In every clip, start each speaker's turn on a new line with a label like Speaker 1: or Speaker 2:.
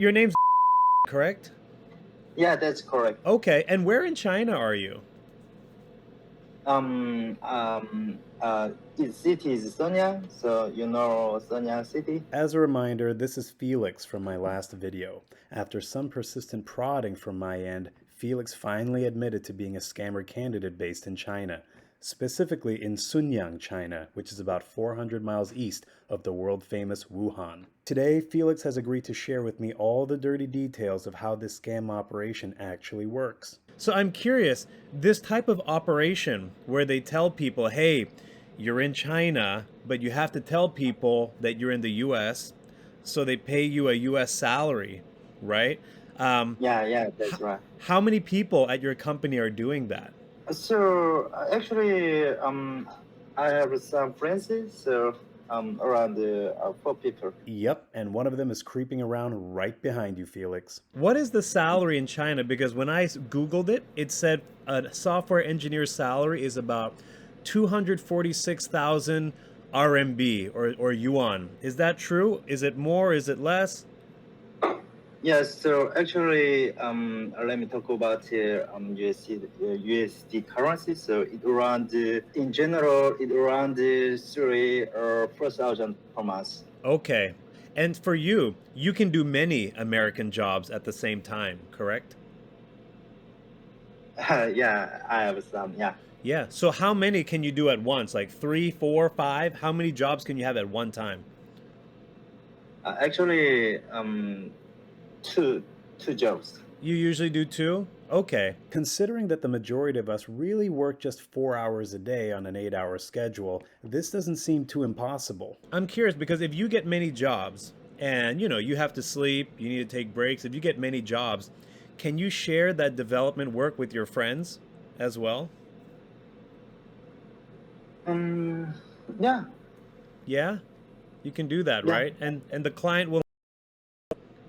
Speaker 1: Your name's correct?
Speaker 2: Yeah, that's correct.
Speaker 1: Okay, and where in China are you?
Speaker 2: Its city is Shenyang, so you know Shenyang city.
Speaker 3: As a reminder, this is Felix from my last video. After some persistent prodding from my end, Felix finally admitted to being a scammer candidate based in China, specifically in Sunyang, China, which is about 400 miles east of the world-famous Wuhan. Today, Felix has agreed to share with me all the dirty details of how this scam operation actually works.
Speaker 1: So I'm curious, this type of operation where they tell people, hey, you're in China, but you have to tell people that you're in the US, so they pay you a US salary, right? Um,
Speaker 2: Yeah,
Speaker 1: h-
Speaker 2: that's right.
Speaker 1: how many people at your company are doing that?
Speaker 2: So actually, I have some friends, so around 4 people.
Speaker 3: Yep, and one of them is creeping around right behind you, Felix.
Speaker 1: What is the salary in China? Because when I Googled it, it said a software engineer's salary is about 246,000 RMB or yuan. Is that true? Is it more? Is it less?
Speaker 2: Yes, so actually, let me talk about USD currency. So it around, in general, it around 3 or 4,000 per month.
Speaker 1: Okay. And for you, you can do many American jobs at the same time, correct?
Speaker 2: Yeah, I have some. Yeah,
Speaker 1: Yeah. So how many can you do at once? Like three, four, five? How many jobs can you have at one time?
Speaker 2: actually, two jobs.
Speaker 1: You usually do two? Okay.
Speaker 3: Considering that the majority of us really work just 4 hours a day on an 8-hour schedule, this doesn't seem too impossible.
Speaker 1: I'm curious because if you get many jobs and you have to sleep, you need to take breaks, if you get many jobs, can you share that development work with your friends as well?
Speaker 2: Um, yeah,
Speaker 1: Yeah, you can do that,
Speaker 2: yeah.
Speaker 1: right? And the client will.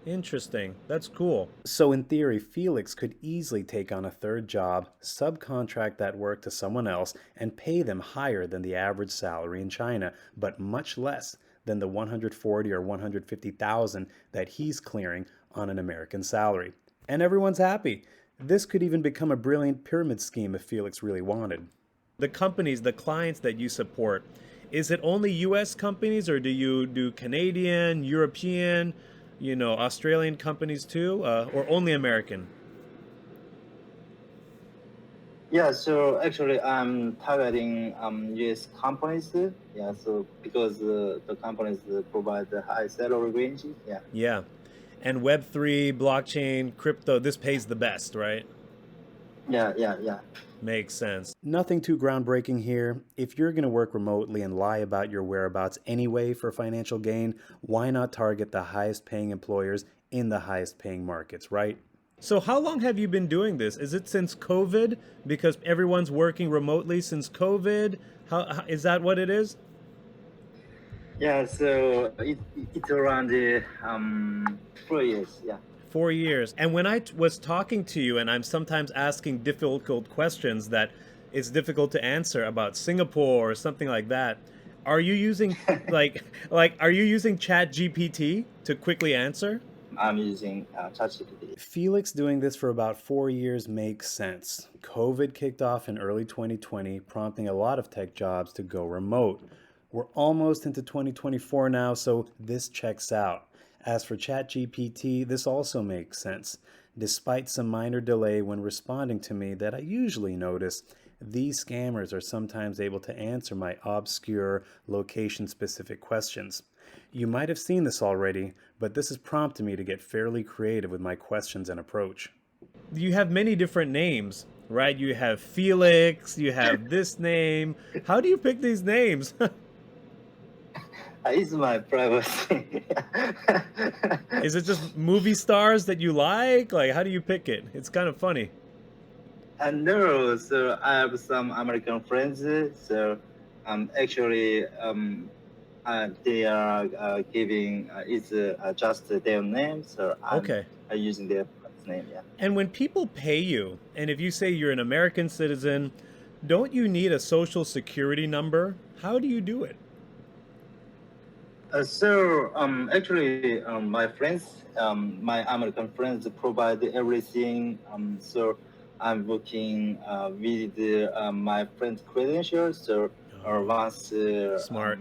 Speaker 1: Interesting. That's cool.
Speaker 3: So in theory, Felix could easily take on a third job, subcontract that work to someone else, and pay them higher than the average salary in China, but much less than the 140 or 150,000 that he's clearing on an American salary. And everyone's happy. This could even become a brilliant pyramid scheme if Felix really wanted.
Speaker 1: The companies, the clients that you support, is it only US companies or do you do Canadian, European, Australian companies too, or only American?
Speaker 2: Yeah, so actually I'm targeting US companies. Yeah, so because the companies provide the high salary range. Yeah,
Speaker 1: Yeah. And Web3, blockchain, crypto, this pays the best, right?
Speaker 2: yeah.
Speaker 1: Makes sense.
Speaker 3: Nothing too groundbreaking here. If you're going to work remotely and lie about your whereabouts anyway for financial gain, why not target the highest paying employers in the highest paying markets, right?
Speaker 1: So how long have you been doing this? Is it since COVID? Because everyone's working remotely since COVID? Is that what it is?
Speaker 2: Yeah, so it's around 4 years. Yeah.
Speaker 1: 4 years. And when I was talking to you and I'm sometimes asking difficult questions that it's difficult to answer about Singapore or something like that, are you using are you using Chat GPT to quickly answer?
Speaker 2: I'm using ChatGPT.
Speaker 3: Felix doing this for about 4 years makes sense. COVID kicked off in early 2020, prompting a lot of tech jobs to go remote. We're almost into 2024 now, so this checks out. As for ChatGPT, this also makes sense. Despite some minor delay when responding to me that I usually notice, these scammers are sometimes able to answer my obscure, location specific questions. You might have seen this already, but this has prompted me to get fairly creative with my questions and approach.
Speaker 1: You have many different names, right? You have Felix, you have this name. How do you pick these names?
Speaker 2: It's my privacy.
Speaker 1: Is it just movie stars that you like? Like, how do you pick it? It's kind of funny.
Speaker 2: And no, so I have some American friends. So actually they are giving it's just their name. So I'm
Speaker 1: Okay.
Speaker 2: using their friend's name. Yeah.
Speaker 1: And when people pay you, and if you say you're an American citizen, don't you need a social security number? How do you do it?
Speaker 2: Actually, my friends, my American friends provide everything. So I'm working with my friend's credentials. So
Speaker 1: Oh,
Speaker 2: once,
Speaker 1: smart.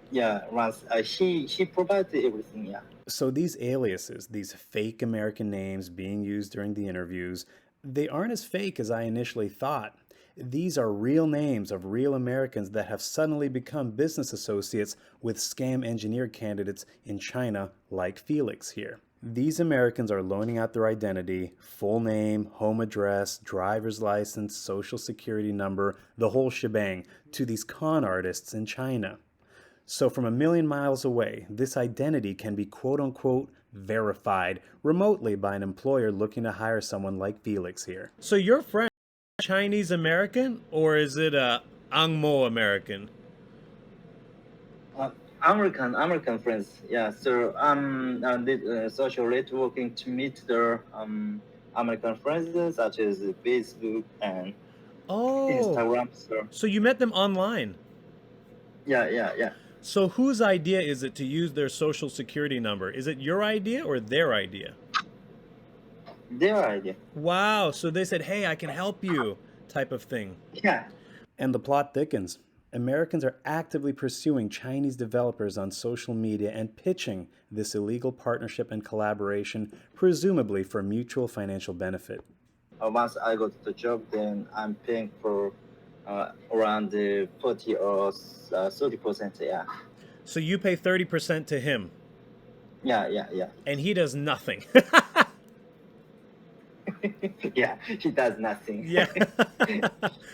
Speaker 2: yeah, once he provides everything. Yeah.
Speaker 3: So these aliases, these fake American names being used during the interviews, they aren't as fake as I initially thought. These are real names of real Americans that have suddenly become business associates with scam engineer candidates in China like Felix here. These Americans are loaning out their identity, full name, home address, driver's license, social security number, the whole shebang, to these con artists in China. So, from a million miles away, this identity can be quote unquote verified remotely by an employer looking to hire someone like Felix here.
Speaker 1: So your friend Chinese American or is it a Angmo American?
Speaker 2: Uh, American friends. Yeah. So did social networking to meet their American friends such as Facebook and
Speaker 1: Oh,
Speaker 2: Instagram. So
Speaker 1: so you met them online.
Speaker 2: yeah.
Speaker 1: So whose idea is it to use their social security number? Is it your idea or their idea?
Speaker 2: Their idea.
Speaker 1: Wow, so they said, "Hey, I can help you," type of thing.
Speaker 2: Yeah.
Speaker 3: And the plot thickens. Americans are actively pursuing Chinese developers on social media and pitching this illegal partnership and collaboration, presumably for mutual financial benefit.
Speaker 2: Once I got the job, then I'm paying for around 40 or 30%. Yeah.
Speaker 1: So you pay 30% to him
Speaker 2: Yeah.
Speaker 1: and he does nothing.
Speaker 2: Yeah, he does nothing.
Speaker 1: Yeah.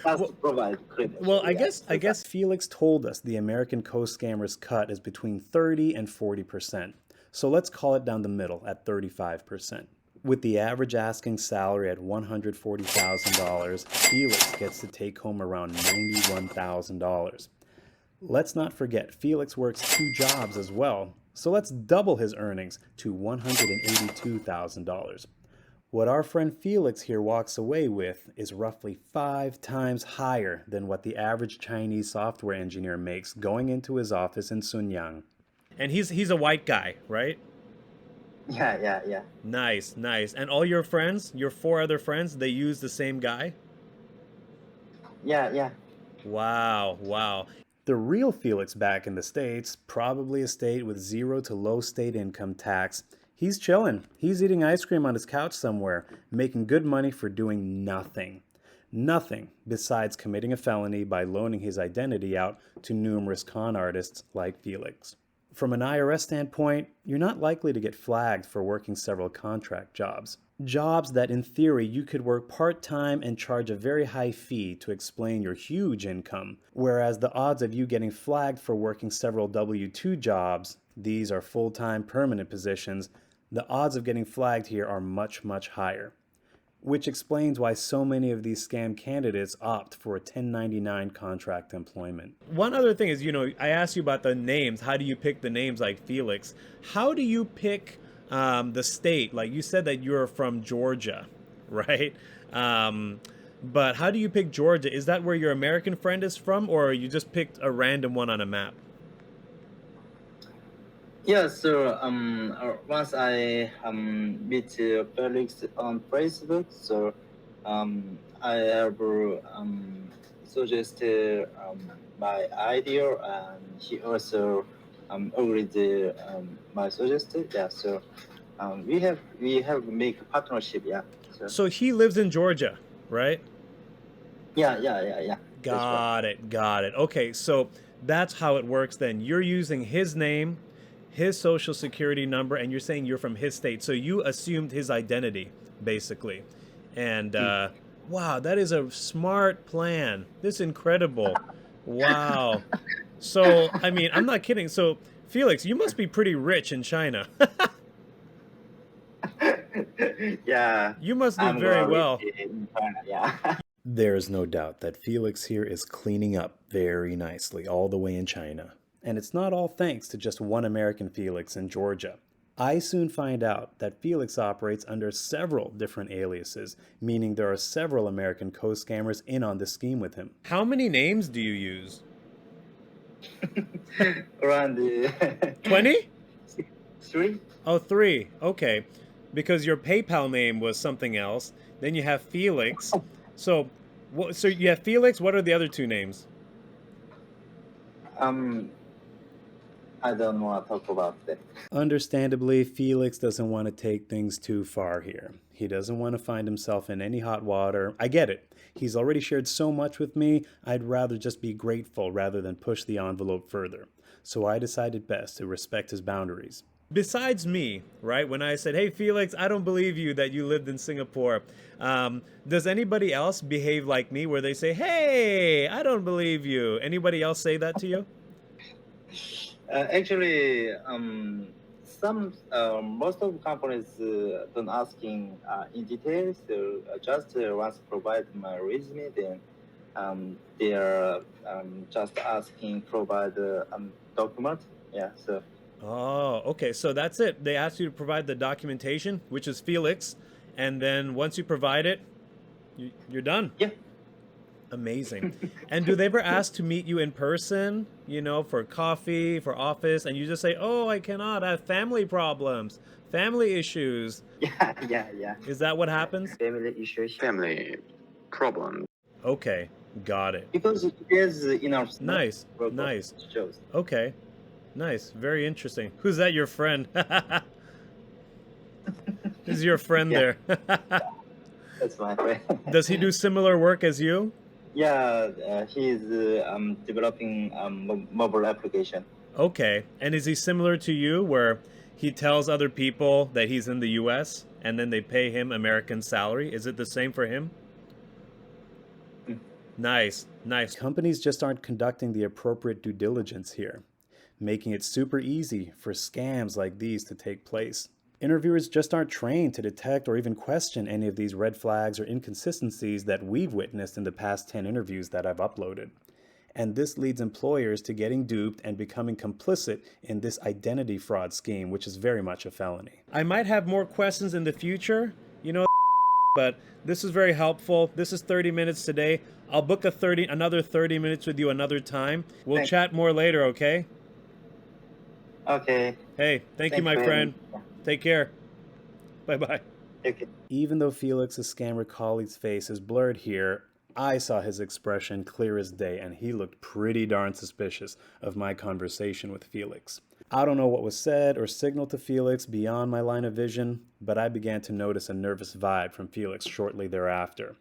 Speaker 2: Has
Speaker 1: Well,
Speaker 2: to provide credit.
Speaker 1: well, I
Speaker 2: Yeah.
Speaker 1: guess I guess
Speaker 3: Felix told us the American co-scammers cut is between 30 and 40%. So let's call it down the middle at 35%. With the average asking salary at $140,000, Felix gets to take home around $91,000. Let's not forget, Felix works 2 jobs as well, so let's double his earnings to $182,000. What our friend Felix here walks away with is roughly 5 times higher than what the average Chinese software engineer makes going into his office in Sunyang.
Speaker 1: and he's a white guy, right?
Speaker 2: Yeah.
Speaker 1: Nice, nice. And all your friends, your four other friends, they use the same guy?
Speaker 2: Yeah.
Speaker 1: Wow, wow.
Speaker 3: The real Felix back in the States, probably a state with zero to low state income tax, he's chilling. He's eating ice cream on his couch somewhere, making good money for doing nothing. Nothing besides committing a felony by loaning his identity out to numerous con artists like Felix. From an IRS standpoint, you're not likely to get flagged for working several contract jobs. Jobs that, in theory, you could work part time and charge a very high fee to explain your huge income. Whereas the odds of you getting flagged for working several W 2 jobs, these are full time permanent positions, the odds of getting flagged here are much, much higher. Which explains why so many of these scam candidates opt for a 1099 contract employment.
Speaker 1: One other thing is, I asked you about the names. How do you pick the names like Felix? How do you pick the state? Like you said that you're from Georgia, right? But how do you pick Georgia? Is that where your American friend is from, or you just picked a random one on a map?
Speaker 2: Yeah, so once I meet Felix on Facebook, so I have suggested my idea, and he also agreed my suggestion. Yeah, so we have make a partnership. Yeah,
Speaker 1: So he lives in Georgia, right?
Speaker 2: yeah. That's right.
Speaker 1: Got it, got it. Okay, so that's how it works then. You're using his name, his social security number, and you're saying you're from his state. So you assumed his identity, basically. And wow, that is a smart plan. This is incredible. Wow. So, I mean, I'm not kidding. So, Felix, you must be pretty rich in China.
Speaker 2: Yeah,
Speaker 1: You must do
Speaker 2: I'm
Speaker 1: very
Speaker 2: gonna
Speaker 1: well.
Speaker 2: reach it in China. Yeah.
Speaker 3: There's no doubt that Felix here is cleaning up very nicely all the way in China. And it's not all thanks to just one American Felix in Georgia. I soon find out that Felix operates under several different aliases, meaning there are several American co-scammers in on the scheme with him.
Speaker 1: How many names do you use?
Speaker 2: around the
Speaker 1: 20?
Speaker 2: 3.
Speaker 1: Oh, 3. Okay. Because your PayPal name was something else. Then you have Felix. So, so you have Felix. What are the other 2 names?
Speaker 2: Um, I don't want to talk about that.
Speaker 3: Understandably, Felix doesn't want to take things too far here. He doesn't want to find himself in any hot water. I get it. He's already shared so much with me, I'd rather just be grateful rather than push the envelope further. So I decided best to respect his boundaries.
Speaker 1: Besides me, right? When I said, "Hey, Felix, I don't believe you that you lived in Singapore," does anybody else behave like me where they say, "Hey, I don't believe you"? Anybody else say that to you?
Speaker 2: Actually, most of companies don't asking in details. So just once provide my resume, then they are just asking provide document. Yeah. So
Speaker 1: Oh, okay. So that's it. They ask you to provide the documentation, which is Felix, and then once you provide it, you're done.
Speaker 2: yeah.
Speaker 1: Amazing. And do they ever ask to meet you in person, for coffee, for office, and you just say, "Oh, I cannot. I have family problems, family issues."
Speaker 2: Yeah.
Speaker 1: Is that what happens?
Speaker 2: Family issues.
Speaker 4: Family problem.
Speaker 1: Okay, got it.
Speaker 2: Because it is enough.
Speaker 1: Nice, nice.
Speaker 2: Shows.
Speaker 1: Okay, nice. Very interesting. Who's that? Your friend? Is your friend
Speaker 2: Yeah.
Speaker 1: there?
Speaker 2: That's my friend.
Speaker 1: Does he do similar work as you?
Speaker 2: Yeah, he is developing mobile application.
Speaker 1: Okay. And is he similar to you where he tells other people that he's in the US and then they pay him American salary? Is it the same for him?
Speaker 2: Mm.
Speaker 1: Nice, nice.
Speaker 3: Companies just aren't conducting the appropriate due diligence here, making it super easy for scams like these to take place. Interviewers just aren't trained to detect or even question any of these red flags or inconsistencies that we've witnessed in the past 10 interviews that I've uploaded. And this leads employers to getting duped and becoming complicit in this identity fraud scheme, which is very much a felony.
Speaker 1: I might have more questions in the future, but this is very helpful. This is 30 minutes today. I'll book another 30 minutes with you another time. We'll
Speaker 2: Thanks.
Speaker 1: chat more later, okay?
Speaker 2: Okay.
Speaker 1: Hey, thank you, my
Speaker 2: for
Speaker 1: friend.
Speaker 2: having me.
Speaker 1: Take care. Bye-bye.
Speaker 2: Okay.
Speaker 3: Even though Felix's scammer colleague's face is blurred here, I saw his expression clear as day, and he looked pretty darn suspicious of my conversation with Felix. I don't know what was said or signaled to Felix beyond my line of vision, but I began to notice a nervous vibe from Felix shortly thereafter,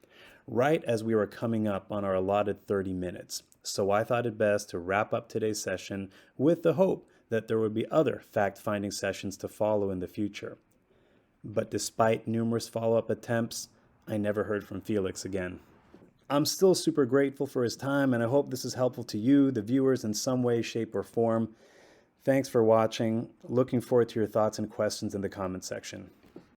Speaker 3: right as we were coming up on our allotted 30 minutes. So I thought it best to wrap up today's session with the hope that there would be other fact-finding sessions to follow in the future. But despite numerous follow-up attempts, I never heard from Felix again. I'm still super grateful for his time, and I hope this is helpful to you, the viewers, in some way, shape, or form. Thanks for watching. Looking forward to your thoughts and questions in the comment section.